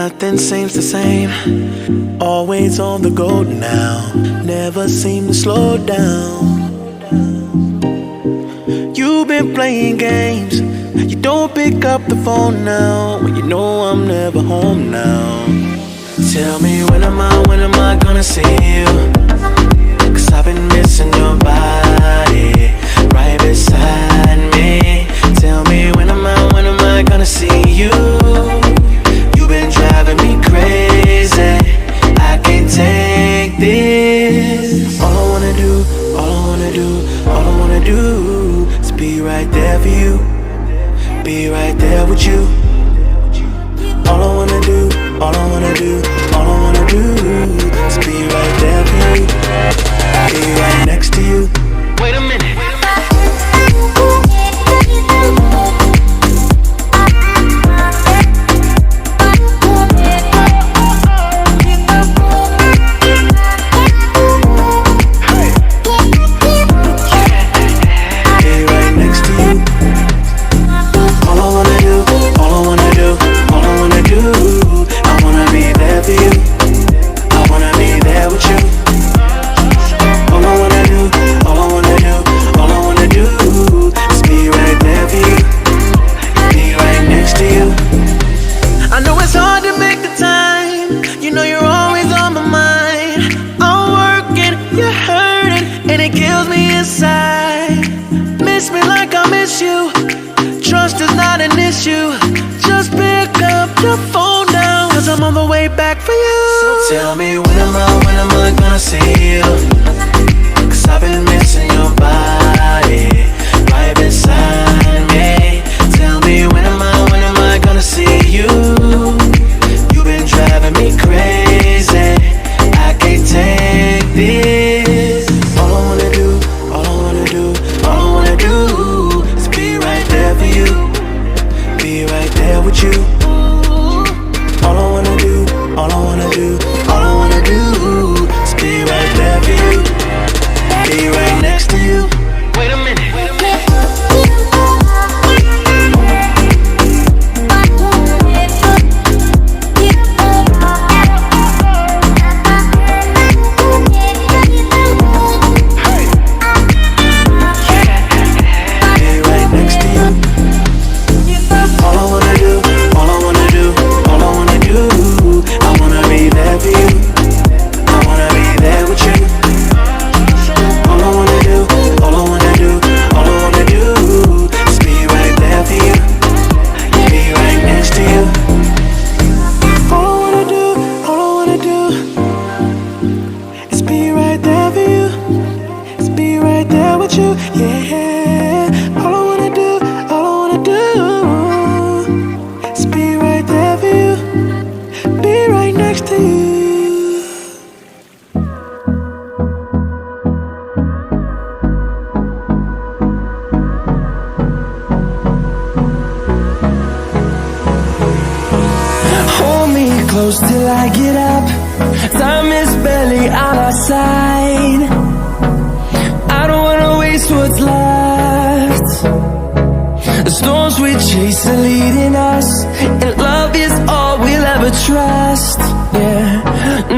Nothing seems the same. Always on the go now. Never seem to slow down. You've been playing games. You don't pick up the phone now when you know I'm never home now. Tell me when am I gonna see you? 'Cause I've been missing your body right beside me. Tell me when am I gonna see you? You've been driving me crazy. I can't take this. All I wanna do is be right there for you. Be right there with you. All I wanna do is be right there for you. Be right next to you. Wait a minute. Miss me like I miss you. Trust is not an issue. Just pick up your phone now, 'cause I'm on the way back for you. So tell me when am I gonna see you? 'Cause I've been missing your body right beside me. Tell me when am I gonna see you? You've been driving me crazy. I can't take this. All I wanna do is be right there for you. Be right there with you. All I wanna do is be right there for you. Be right next to you. Wait a minute. Yeah, all I wanna do is be right there for you, be right next to you. Hold me close till I get up. Time is barely on our side. What's left? The storms we chase are leading us, and love is all we'll ever trust.